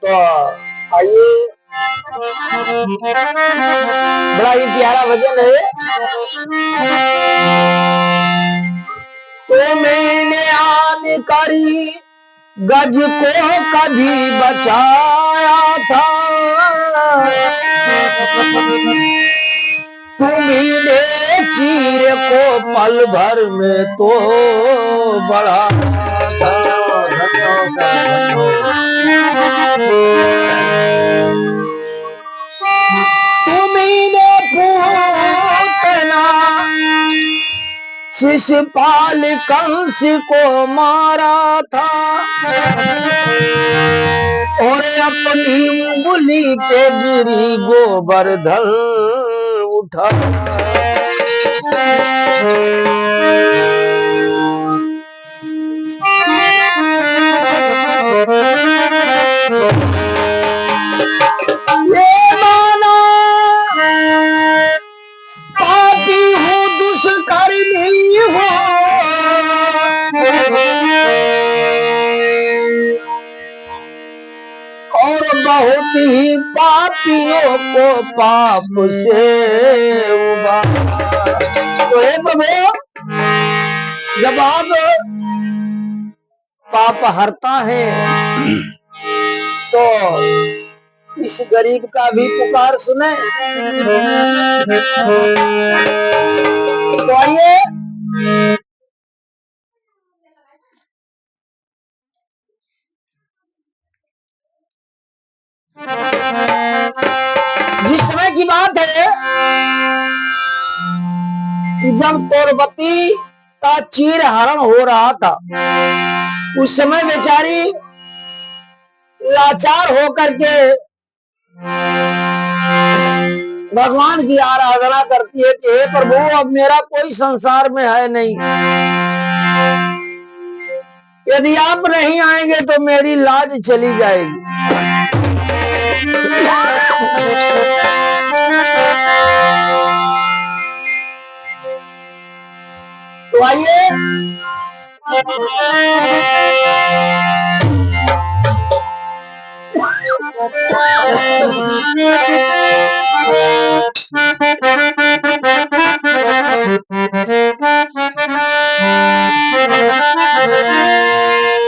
तो आइए, बड़ा ही प्यारा भजन है। तो मैंने आन करी गज को कभी बचाया था, तुम्हीने चीर को पल भर में तो बढ़ा था। तुम्हीने पूतना शिशुपाल कंस को मारा था, और अपनी उंगली पे गिरी गोवर्धन उठा। ये माना पापी हूँ, दुष्कर्मी हूँ, और बहुत ही पापियों को पाप से उबारा। तो हे प्रभु, जब आप पाप हरता है तो इस गरीब का भी पुकार सुने। तो आइए, जिस समय की बात है जब तोरबती का चीर हरण हो रहा था, उस समय बेचारी लाचार होकर के भगवान की आराधना करती है कि हे प्रभु, अब मेरा कोई संसार में है नहीं, यदि आप नहीं आएंगे तो मेरी लाज चली जाएगी। तो आइए,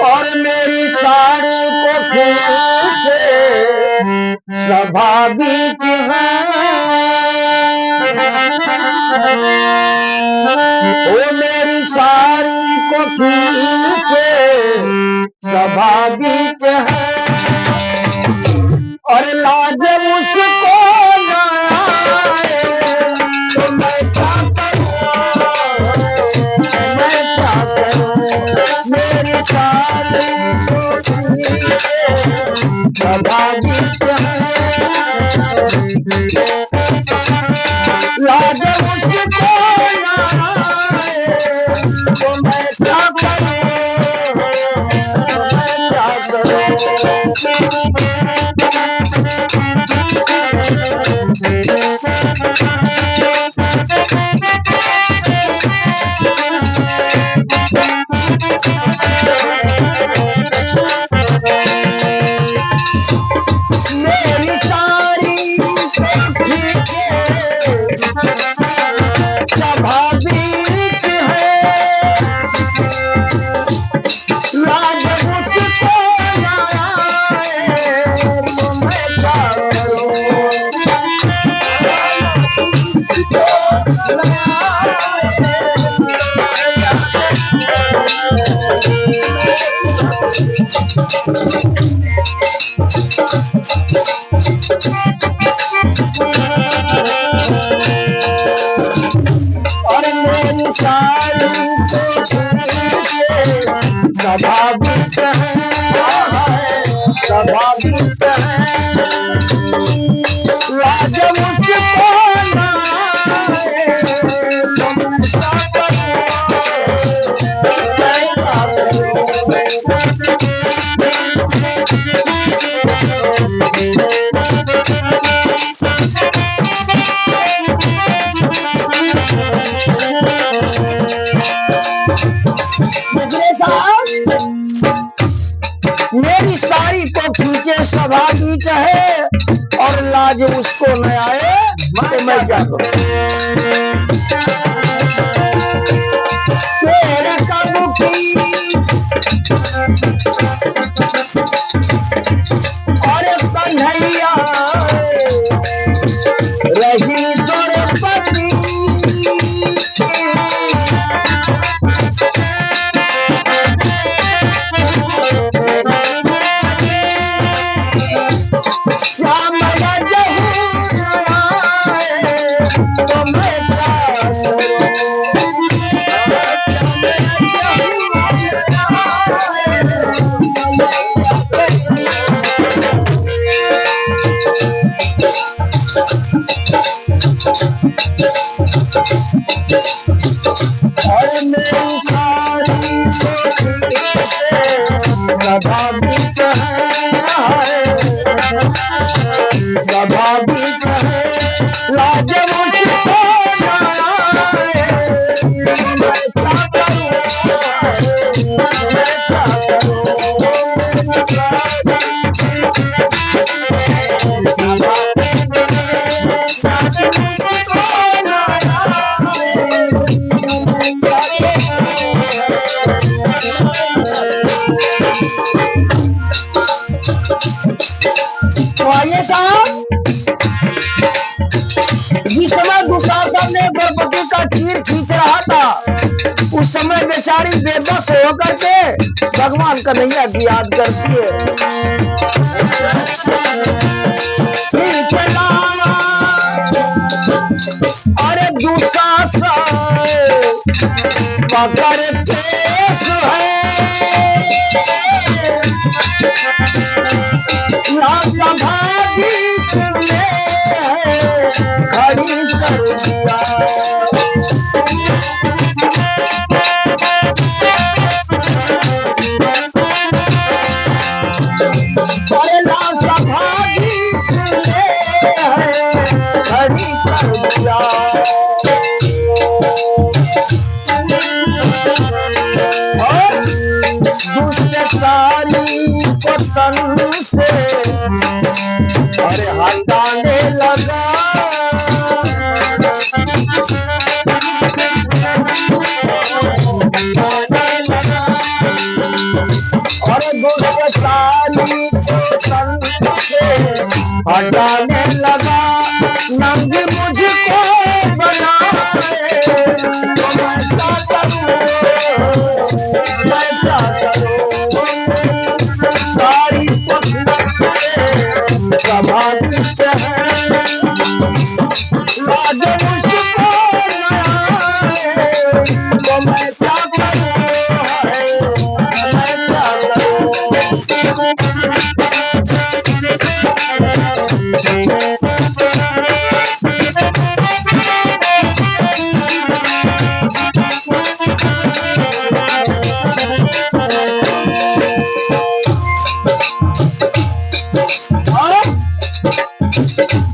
और मेरी साड़ी को खींचे सभा बीच है, ओ मेरी साड़ी को खींचे सभा बीच है, और लाज उसको न आए तो मैं क्या करूं, मैं क्या करूं। मेरी साड़ी को खींचे सभा बीच है, लाज उसको न आए तो मैं क्या करूं, मैं क्या करूं। मेरी सारी सभा बीच है, लाज उसको और मेरी सारी स्वाभाविक है, स्वाभाविक है, लाज मुझको ना आए, तुम क्या मेरी साड़ी को खींचे स्वाभाविक है, और लाज उसको न आए तो मैं क्या करूं। तेरे कब की और कन्हैया रही तोरे पति, श्याम तो मैं और मेरी सारी स्वाभाविक है, स्वाभाविक है, लाज मुझको ना आए, मैं क्या करूं, मैं क्या तो आइए साहब, जिस समय दुशासन ने द्रौपदी का चीर खींच रहा था, उस समय बेचारी बेबस होकर के भगवान कन्हैया की याद करती है। अरे दुशासन पकड़ केस है, स्वाभाविक खड़ी कर दिया, स्वाभाविक खड़ी कर दिया। और दुष्टकारी को तन से अरे हटाने लगा, और दुष्टकारी को तन से हटाने लगा, नंग मुझको बनाए, तो मैं क्या करूं, मैं क्या करूं, सारी स्वाभाविक है, लाज मुझको न आए, तो मैं क्या करूं, मैं क्या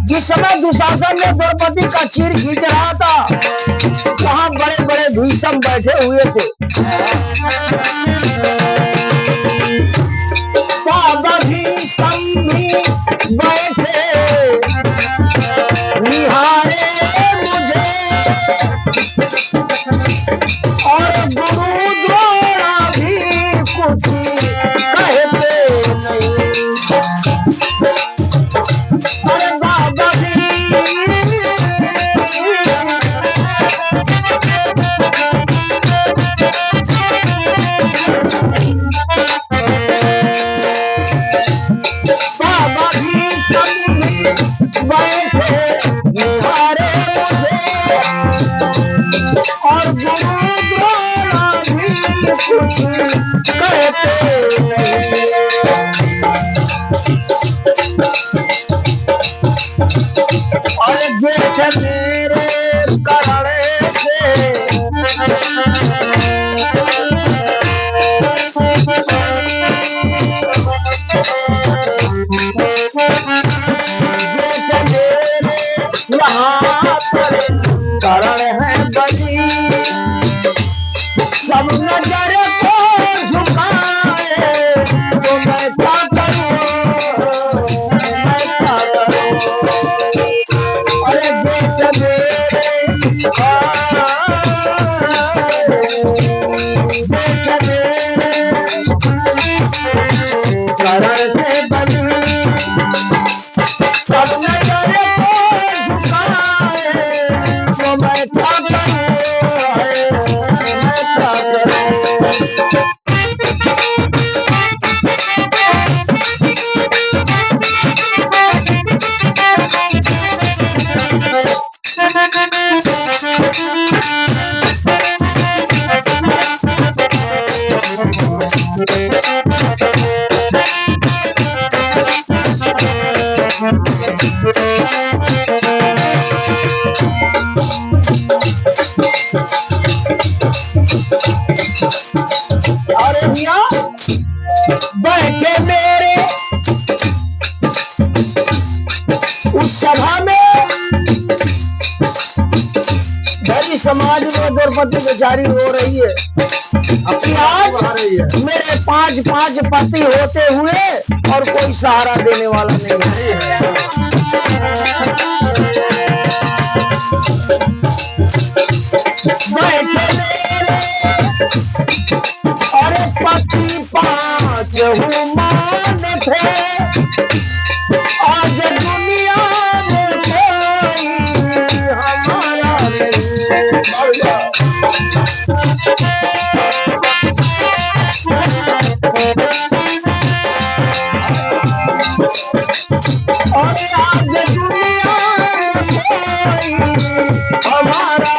जिस समय दुशासन ने द्रौपदी का चीर खींच रहा था, वहां बड़े बड़े भीष्म बैठे हुए थे। बाबा भीष्म भी बैठे निहारे मुझे, और गुरु द्रोण भी कुछ कहते नहीं। बैठे निहारे मुझे और गुरु द्रोणा भी कुछ कहते नहीं। और जेठ मेरे करने से यहाँ पर करण है बली सब नजर को झुकाए तो मैं क्या करूं मैं क्या करूं। अरे जेठ मेरे जेठ मेरे करण से बली सब नजर को झुकाए तो मैं क्या करूं मैं क्या करूं। अरे मियां बैठे मेरे उस सभा में धनी समाज में द्रौपदी बेचारी रो रही है अपनी आज मेरे 5 पति होते हुए और कोई सहारा देने वाला नहीं है। बैठे मेरे अरे पति 5 हुमान थे आज दुनिया में कोई हमारा और आज दुनिया में कोई हमारा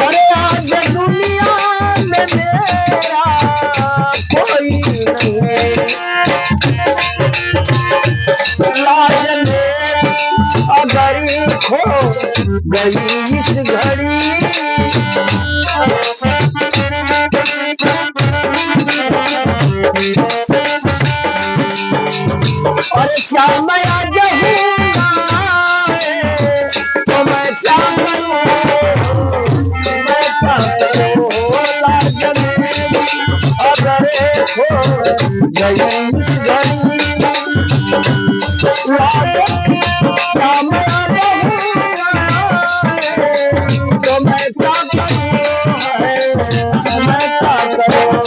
अरे आज दुनिया में मेरा कोई नहीं लाज मेरी अगर खो गई इस घड़ी और श्याम आज तो मैं क्या करूं मैं क्या करूं लाज मेरी अगर खो गई इस घड़ी श्याम तो मैं क्या करूं मैं क्या करूं।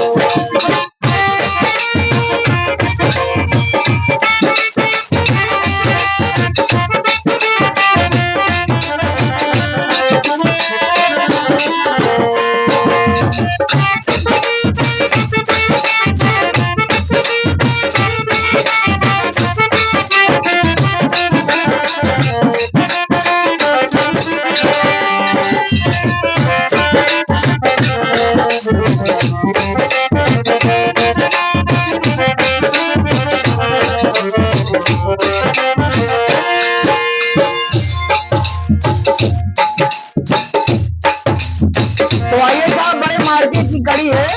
तो आइए साहब बड़े मार्केट की कड़ी है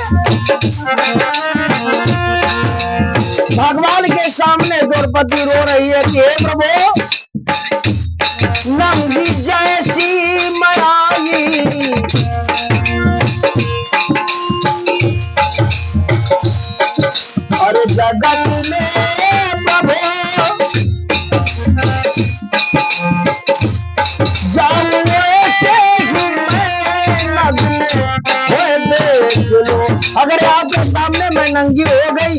भगवान के सामने द्रौपदी रो रही है कि हे प्रभु नंगी जैसी मराई और जगत में प्रभु नंगी हो गई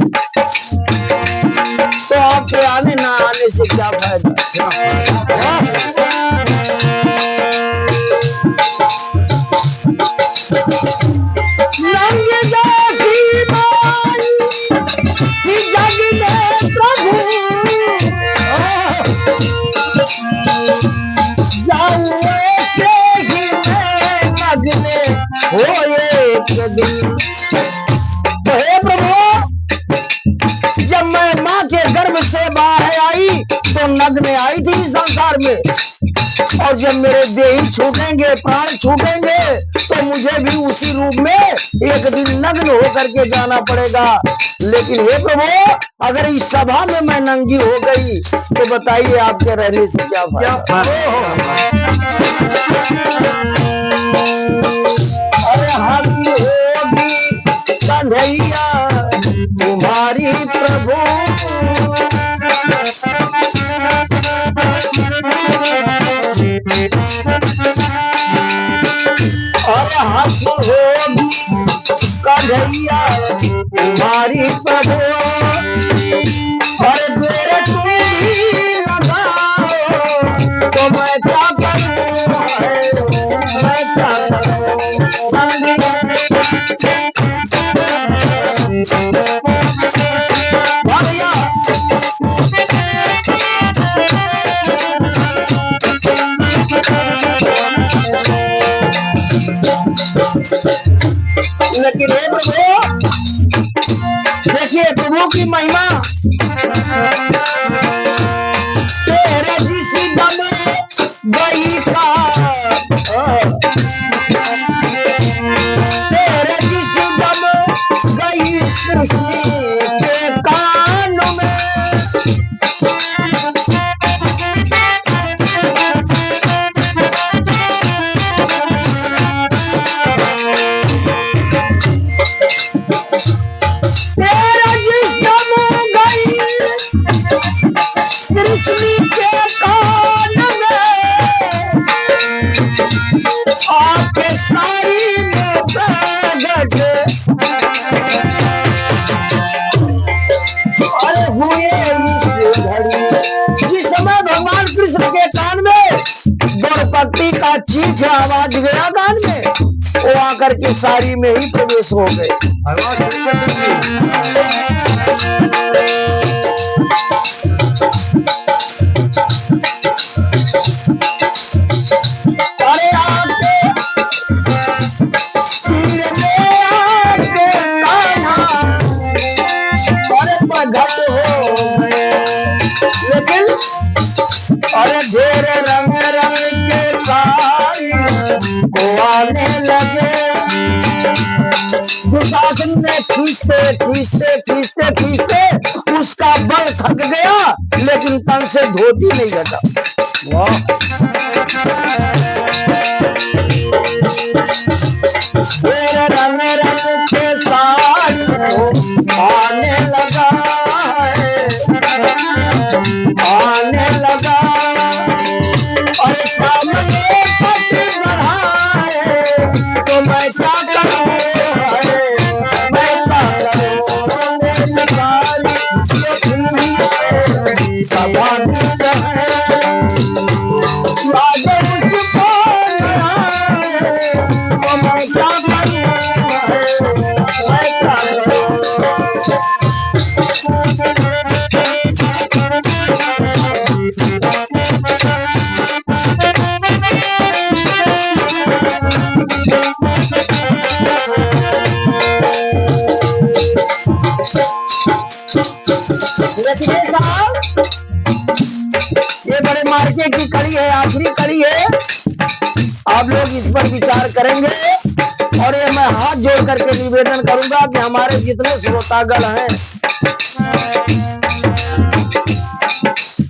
तो आपके आने ना आने से क्या फायदा। नंगी दासी माई कि जग में प्रभु जाऊं ऐसे ही मैं नगने हो एक दिन। तो हे प्रभु, जब मैं माँ के गर्भ से बाहर आई तो नग्न आई थी संसार में, और जब मेरे देह छूटेंगे, प्राण छूटेंगे, तो मुझे भी उसी रूप में एक दिन नग्न होकर के जाना पड़ेगा। लेकिन हे प्रभु, अगर इस सभा में मैं नंगी हो गई तो बताइए आपके रहने से क्या फायदा। अरे हंसी होगी कन्हैया तुम्हारी प्रभु, अरे हंसी होगी कन्हैया तुम्हारी प्रभु, अरे मेरे तुम ही लगाओ तो मैं क्या करूं, मैं क्या करूं। लेकिन हे प्रभु, देखिए प्रभु की महिमा, तेरे जिस दम गई का, तेरे जिस दम गई सृष्टि के कान में, तेरे जिस दम गई सृष्टि के कान में, आपके सारी में प्रगट अरे हुए इस घड़ी। जिस समय भगवान कृष्ण के कान में द्रौपदी का चीख आवाज गया कान में, वो आकर के सारी में ही प्रवेश हो गए। अरे आके चीर में आके कान्हा, अरे प्रगट हो गए। लेकिन अरे ढेर रंग रंग के सारी को आने लगे, दुशासन में खींचते खींचते खींचते खींचते उसका बल थक गया, लेकिन तन से धोती नहीं हटा। वाह, ढेर रंग रंग के सारी को आने लगा, आने लगा, और सामने पट बढ़ाए तो मैं क्या करूं, मैं क्या करूं। मेरी सारी ये दुनिया सभा है, राजा मुझको आए तो मैं क्या करूं, मैं क्या करूं। देखिए साहब, ये बड़े मार्के की कड़ी है, आखिरी कड़ी है। आप लोग इस पर विचार करेंगे, और ये मैं हाथ जोड़ करके निवेदन करूंगा कि हमारे जितने श्रोतागण हैं,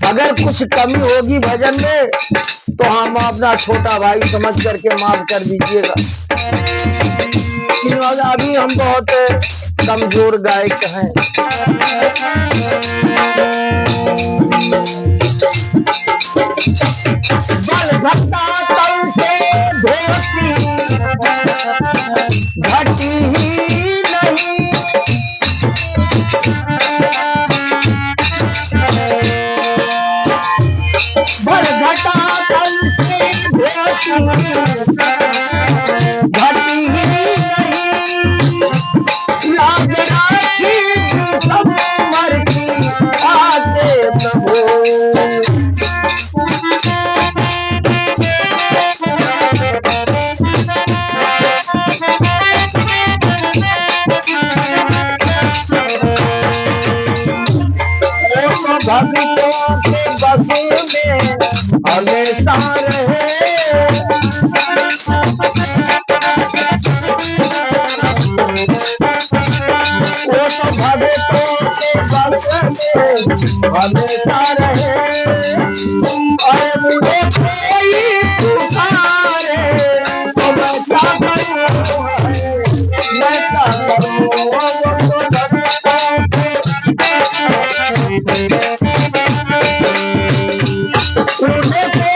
अगर कुछ कमी होगी भजन में तो हम अपना छोटा भाई समझ करके माफ कर दीजिएगा। अभी हम बहुत कमजोर गायक हैं। बल भक्ता तल से धोती घटी ही नहीं, भक्तों के बस में हमेशा रहे। वो तो भक्तों के बस में हमेशा रहे। और मुझे कोई पुकारे तो मैं क्या करूं, मैं क्या करूं। वो तो